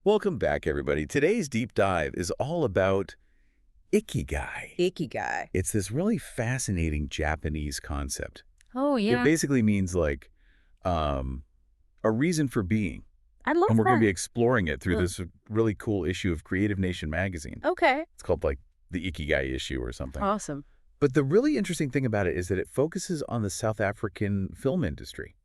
Welcome back, everybody. Today's deep dive is all about Ikigai. Ikigai. It's this really fascinating Japanese concept. Oh, It yeah. basically means um, a reason for being. I love And we're going to that. be exploring it through Uh, this really cool issue of Creative Nation magazine. Okay. It's called the Ikigai issue or something. Awesome. But the really interesting thing about it is that it focuses on the South African film industry.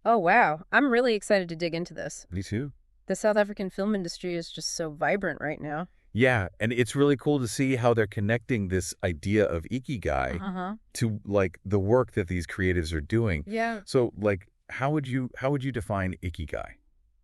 Oh, wow. I'm really excited to dig into this. Me too. The South African film industry is just so vibrant right now. Yeah, and it's really cool to see how they're connecting this idea of Ikigai Uh-huh. to the work that these creatives are doing. Yeah. So how would you define Ikigai?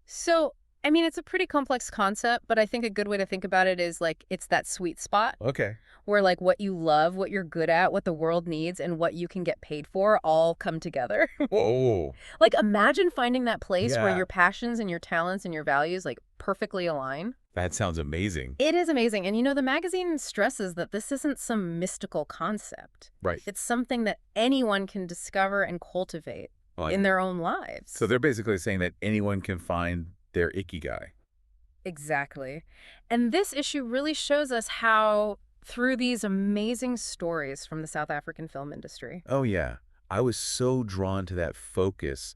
So, I mean, it's a pretty complex concept, but I think a good way to think about it is it's that sweet spot Okay. where what you love, what you're good at, what the world needs, and what you can get paid for all come together. Whoa. Imagine finding that place where Yeah. your passions and your talents and your values perfectly align. That sounds amazing. It is amazing. And the magazine stresses that this isn't some mystical concept. Right. It's something that anyone can discover and cultivate Well, in their own lives. so they're basically saying that anyone can find their Ikigai. Exactly. And this issue really shows us how, through these amazing stories from the South African film industry. Oh, yeah. I was so drawn to that focus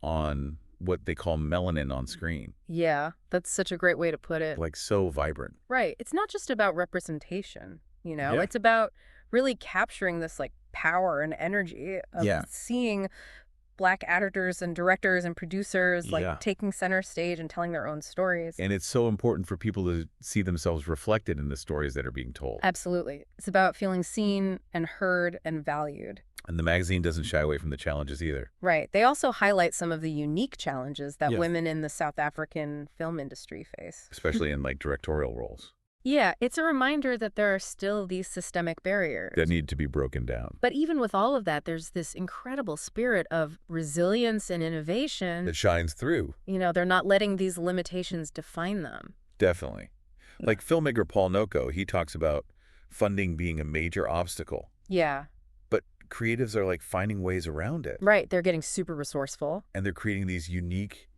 on what they call melanin on screen. Yeah, that's such a great way to put it. So vibrant. Right. It's not just about representation. Yeah. It's about really capturing this power and energy of Yeah. seeing Black actors and directors and producers Yeah. taking center stage and telling their own stories. And it's so important for people to see themselves reflected in the stories that are being told. Absolutely. It's about feeling seen and heard and valued. And the magazine doesn't shy away from the challenges either. Right. They also highlight some of the unique challenges that Yes. women in the South African film industry face. Especially in directorial roles Yeah, it's a reminder that there are still these systemic barriers. that need to be broken down. But even with all of that, there's this incredible spirit of resilience and innovation. That shines through. They're not letting these limitations define them. Definitely. Like filmmaker Paul Noko, he talks about funding being a major obstacle. Yeah, But creatives are finding ways around it. right. They're getting super resourceful. And they're creating these unique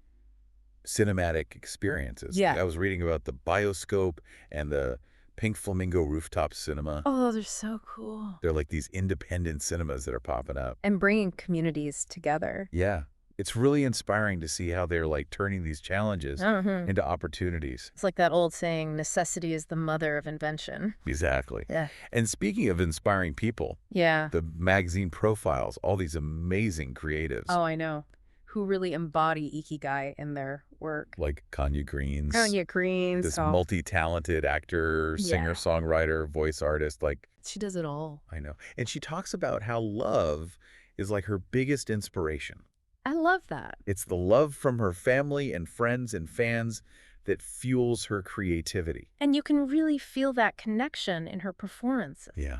cinematic experiences. Yeah. I was reading about the Bioscope and the Pink Flamingo Rooftop Cinema. Oh, those are so cool. They're these independent cinemas that are popping up. And bringing communities together. Yeah. It's really inspiring to see how they're turning these challenges Mhm. into opportunities. It's like that old saying, necessity is the mother of invention. Exactly. Yeah. And speaking of inspiring people, Yeah. the magazine profiles all these amazing creatives Oh, I know. Who really embody Ikigai in their work. like Kanya Greens, Kanya Greens. this Oh, multi-talented actor, Yeah. singer-songwriter, voice artist. she does it all. I know. And she talks about how love is her biggest inspiration. I love that. It's the love from her family and friends and fans that fuels her creativity. And you can really feel that connection in her performances. Yeah.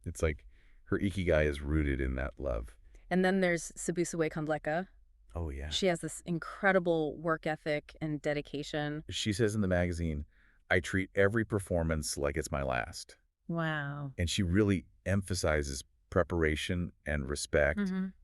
It's her Ikigai is rooted in that love. And then there's Sibusiwe Kondleka. Oh, yeah. She has this incredible work ethic and dedication. She says in the magazine, I treat every performance like it's my last. Wow. And she really emphasizes preparation and respect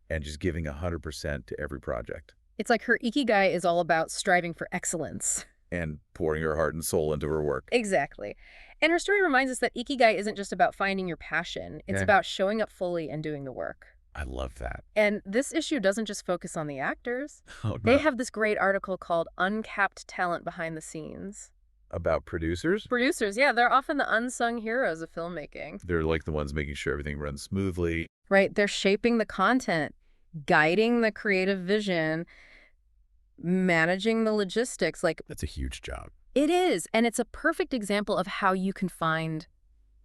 and just giving 100% to every project It's like her Ikigai is all about striving for excellence. and pouring her heart and soul into her work. Exactly. And her story reminds us that Ikigai isn't just about finding your passion. It's Yeah. about showing up fully and doing the work. I love that. And this issue doesn't just focus on the actors. Oh, They no. have this great article called Uncapped Talent Behind the Scenes. About producers. Producers, yeah, they're often the unsung heroes of filmmaking. They're the ones making sure everything runs smoothly. Right? They're shaping the content, guiding the creative vision, managing the logistics. That's a huge job. It is. And it's a perfect example of how you can find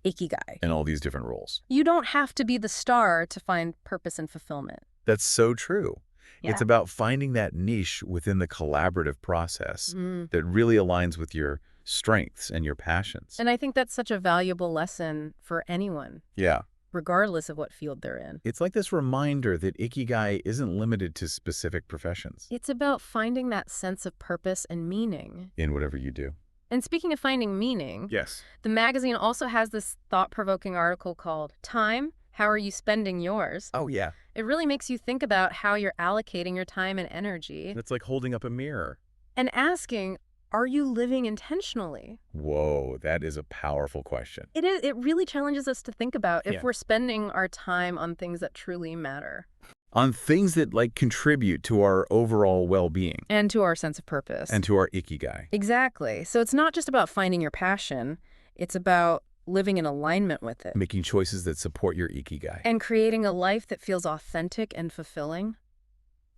Ikigai. And all these different roles. You don't have to be the star to find purpose and fulfillment. That's so true. Yeah. It's about finding that niche within the collaborative process Mm. that really aligns with your strengths and your passions. And I think that's such a valuable lesson for anyone, Yeah. regardless of what field they're in. It's this reminder that Ikigai isn't limited to specific professions It's about finding that sense of purpose and meaning. in whatever you do. And speaking of finding meaning, Yes. the magazine also has this thought-provoking article called Time, How Are You Spending Yours? Oh, yeah. It really makes you think about how you're allocating your time and energy It's like holding up a mirror. and asking, Are you living intentionally? Whoa, that is a powerful question. It is. It really challenges us to think about if Yeah. we're spending our time on things that truly matter. On things that, like, contribute to our overall well-being And to our sense of purpose. and to our Ikigai. Exactly. So it's not just about finding your passion. It's about living in alignment with it. Making choices that support your Ikigai. And creating a life that feels authentic and fulfilling.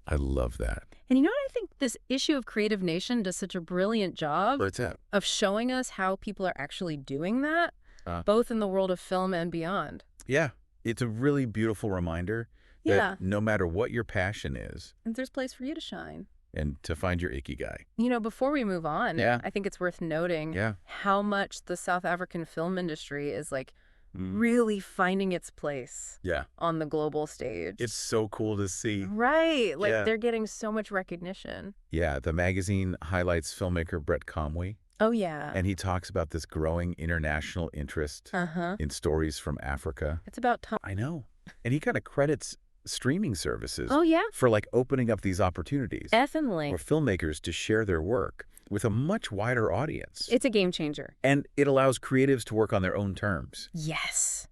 I love that. And you know what I think this issue of Creative Nation does such a brilliant job What's that? of showing us how people are actually doing that, Uh. both in the world of film and beyond. Yeah, it's a really beautiful reminder that Yeah. no matter what your passion is, And there's place for you to shine. and to find your Ikigai. You know, before we move on, Yeah. I think it's worth noting Yeah. how much the South African film industry is like Mm. really finding its place Yeah. on the global stage. It's so cool to see. Right. Like Yeah. they're getting so much recognition. Yeah, the magazine highlights filmmaker Brett Comwey, Oh, yeah. and he talks about this growing international interest Uh-huh. in stories from Africa. It's about time. I know. And he kind of credits streaming services Oh, yeah. for, like, opening up these opportunities Definitely. for filmmakers to share their work with a much wider audience. It's a game changer. And it allows creatives to work on their own terms. Yes.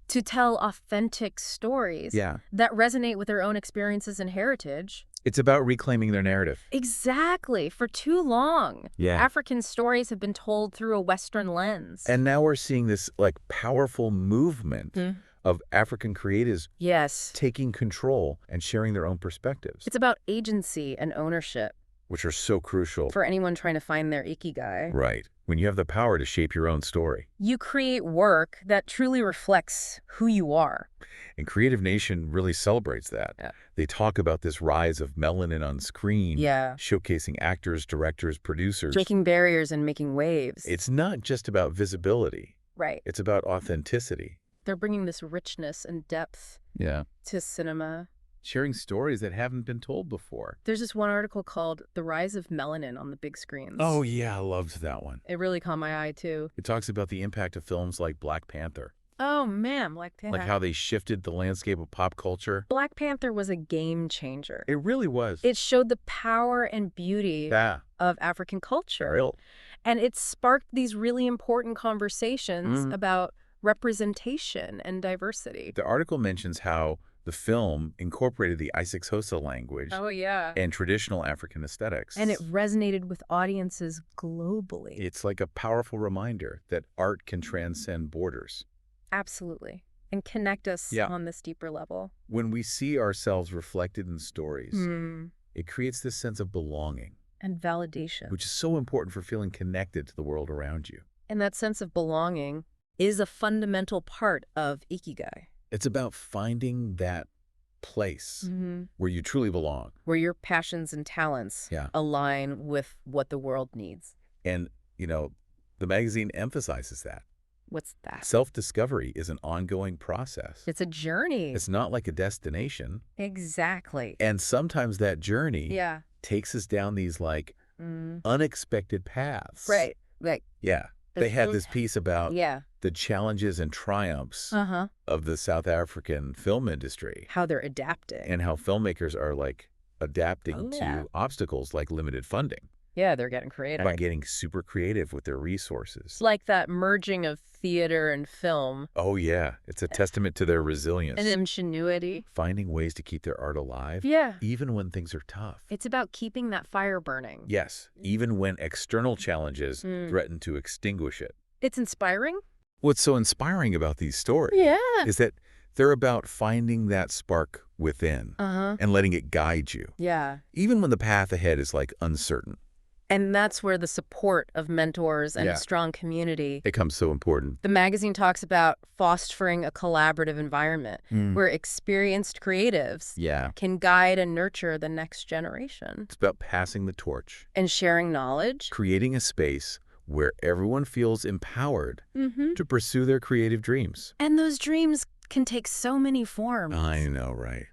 To tell authentic stories Yeah. that resonate with their own experiences and heritage. It's about reclaiming their narrative. Exactly. For too long, Yeah. African stories have been told through a Western lens. And now we're seeing this, like, powerful movement of African creatives Yes. taking control and sharing their own perspectives, It's about agency and ownership which are so crucial. for anyone trying to find their Ikigai. Right. When you have the power to shape your own story. You create work that truly reflects who you are. And Creative Nation really celebrates that. Yeah. They talk about this rise of melanin on screen, Yeah. showcasing actors, directors, producers. Breaking barriers and making waves. It's not just about visibility. Right. It's about authenticity. They're bringing this richness and depth Yeah. to cinema. Sharing stories that haven't been told before. There's this one article called The Rise of Melanin on the Big Screens. Oh, yeah, I loved that one. It really caught my eye, too. It talks about the impact of films like Black Panther, Oh, man, Black Panther. like how they shifted the landscape of pop culture. Black Panther was a game changer. It really was. It showed the power and beauty Yeah. of African culture. Real. And it sparked these really important conversations Mhm. about representation and diversity. The article mentions how the film incorporated the Isixhosa language Yeah. and traditional African aesthetics. And it resonated with audiences globally. It's like a powerful reminder that art can transcend borders. Absolutely. And connect us Yeah. on this deeper level. When we see ourselves reflected in stories, Mm. it creates this sense of belonging, And validation. which is so important for feeling connected to the world around you. And that sense of belonging is a fundamental part of Ikigai. It's about finding that place where you truly belong. Where your passions and talents Yeah. align with what the world needs. And, the magazine emphasizes that. What's that? Self-discovery is an ongoing process. It's a journey. It's not like a destination. Exactly. And sometimes that journey Yeah. takes us down these, like, Mm. unexpected paths. Right. Like, Yeah. They had this piece about yeah. the challenges and triumphs Uh-huh. of the South African film industry How they're adapting. and how filmmakers are, like, adapting Oh, yeah. to obstacles like limited funding Yeah, they're getting creative. by getting super creative with their resources. It's like that merging of theater and film Oh, yeah. It's a testament to their resilience. and ingenuity. Finding ways to keep their art alive, Yeah. even when things are tough. It's about keeping that fire burning. Yes, even when external challenges Mm. threaten to extinguish it. It's inspiring. What's so inspiring about these stories Yeah. is that they're about finding that spark within Uh-huh. and letting it guide you, Yeah. even when the path ahead is, like, uncertain. And that's where the support of mentors and Yeah. a strong community. It becomes so important. The magazine talks about fostering a collaborative environment where experienced creatives Yeah. can guide and nurture the next generation. It's about passing the torch, And sharing knowledge. creating a space where everyone feels empowered Mm-hmm. to pursue their creative dreams. And those dreams can take so many forms. I know, right?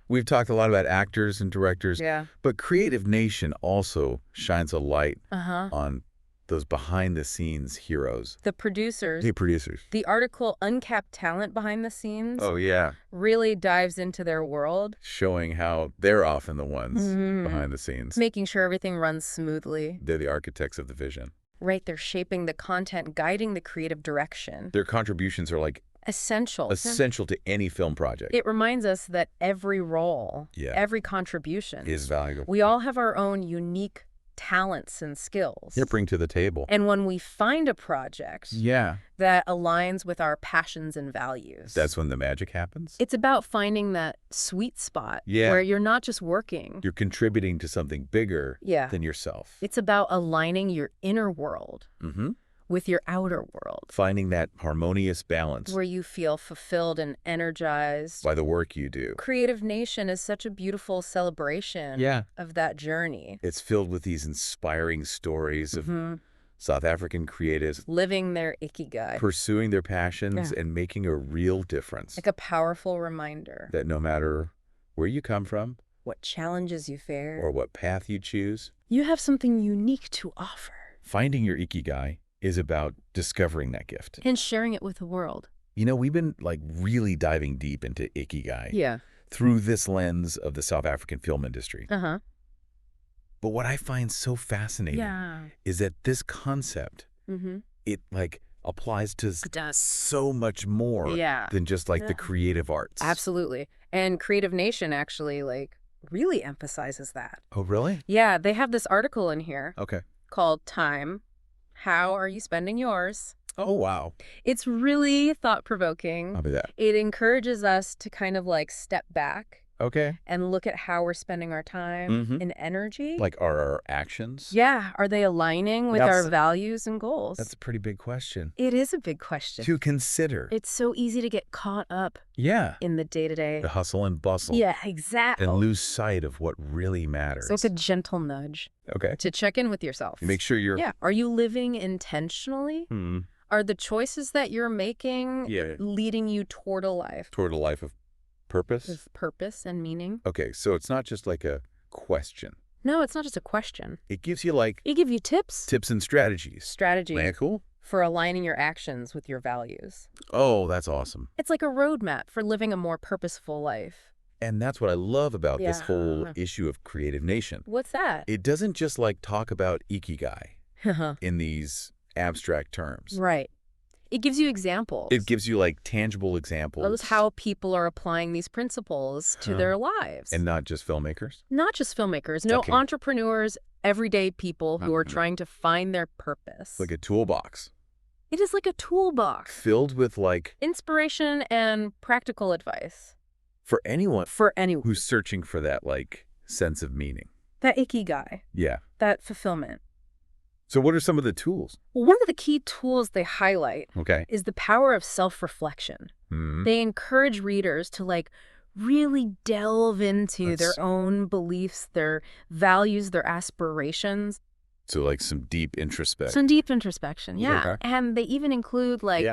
We've talked a lot about actors and directors, Yeah. but Creative Nation also shines a light Uh-huh. on Those behind-the-scenes heroes. The producers. Hey, producers. The article Uncapped Talent Behind the Scenes Oh, yeah. really dives into their world. Showing how they're often the ones behind the scenes. Making sure everything runs smoothly. They're the architects of the vision. Right, they're shaping the content, guiding the creative direction. Their contributions are like Essential to any film project. It reminds us that every role, every contribution is valuable. We all have our own unique talents and skills. Yeah, bring to the table. And when we find a project that aligns with our passions and values, that's when the magic happens. It's about finding that sweet spot where you're not just working. You're contributing to something bigger than yourself. It's about aligning your inner world with your outer world. Finding that harmonious balance. Where you feel fulfilled and energized. By the work you do. Creative Nation is such a beautiful celebration of that journey. It's filled with these inspiring stories of South African creatives. Living their Ikigai. Pursuing their passions and making a real difference. Like a powerful reminder. That no matter where you come from. What challenges you face. Or what path you choose. You have something unique to offer. Finding your Ikigai is about discovering that gift. And sharing it with the world. You know, we've been like really diving deep into Ikigai. Yeah. Through this lens of the South African film industry. Uh-huh. But what I find so fascinating is that this concept, it like applies to so much more than just like the creative arts. Absolutely. And Creative Nation actually like really emphasizes that. Oh, really? Yeah, they have this article in here. Okay. Called Time. How are you spending yours? Oh, wow. It's really thought-provoking. I'll be that. It encourages us to kind of like step back. Okay. And look at how we're spending our time and energy. Like, are our actions? Yeah. Are they aligning with our values and goals? That's a pretty big question. It is a big question. To consider. It's so easy to get caught up in the day-to-day. The hustle and bustle. Yeah, exactly. And lose sight of what really matters. So it's a gentle nudge. Okay. To check in with yourself. Make sure you're... Yeah. Are you living intentionally? Are the choices that you're making leading you toward a life? Toward a life of purpose? With purpose and meaning. Okay, so it's not just like a question. No, it's not just a question. It gives you like... It gives you tips. Tips and strategies. Strategies. Ain't that cool? For aligning your actions with your values. Oh, that's awesome. It's like a roadmap for living a more purposeful life. And that's what I love about this whole issue of Creative Nation. What's that? It doesn't just like talk about Ikigai in these abstract terms. Right. It gives you examples. It gives you like tangible examples. Of how people are applying these principles to their lives. And not just filmmakers? Not just filmmakers. No, entrepreneurs, everyday people who are trying to find their purpose. Like a toolbox. It is like a toolbox. Filled with like... inspiration and practical advice. For anyone. For anyone. Who's searching for that like sense of meaning. That Ikigai. Yeah. That fulfillment. So what are some of the tools? Well, one of the key tools they highlight is the power of self-reflection. They encourage readers to like really delve into their own beliefs, their values, their aspirations. So like some deep introspection. Some deep introspection, yeah. Okay. And they even include like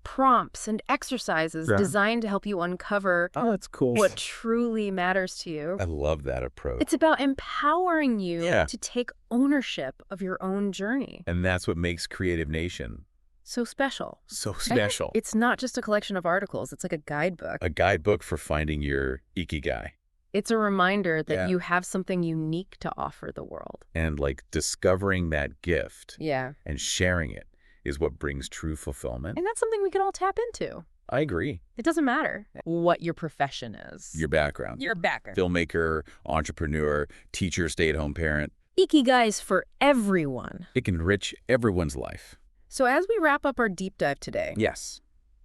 prompts and exercises designed to help you uncover that's cool. What truly matters to you. I love that approach. It's about empowering you to take ownership of your own journey. And that's what makes Creative Nation so special. So special. It's not just a collection of articles. It's like a guidebook. A guidebook for finding your Ikigai. It's a reminder that you have something unique to offer the world. And like discovering that gift and sharing it is what brings true fulfillment. And that's something we can all tap into. I agree. It doesn't matter what your profession is. Your background. Your background. Filmmaker, entrepreneur, teacher, stay-at-home parent. Ikigai is for everyone. It can enrich everyone's life. So as we wrap up our deep dive today,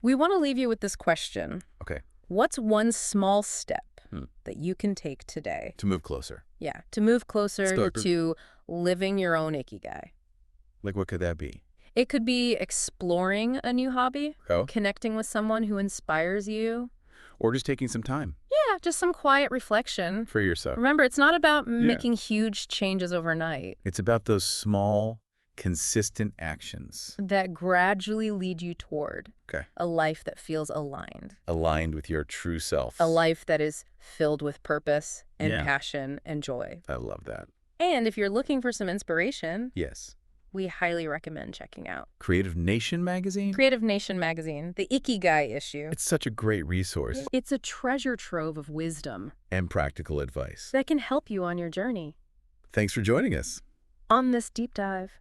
we want to leave you with this question. Okay. What's one small step that you can take today? To move closer. Yeah, to move closer to living your own Ikigai. Like what could that be? It could be exploring a new hobby, connecting with someone who inspires you. Or just taking some time. Yeah, just some quiet reflection. For yourself. Remember, it's not about making huge changes overnight. It's about those small, consistent actions. That gradually lead you toward a life that feels aligned. Aligned with your true self. A life that is filled with purpose and passion and joy. I love that. And if you're looking for some inspiration... Yes. we highly recommend checking out. Creative Nation magazine? Creative Nation magazine, the Ikigai issue. It's such a great resource. It's a treasure trove of wisdom. And practical advice. That can help you on your journey. Thanks for joining us. On this deep dive.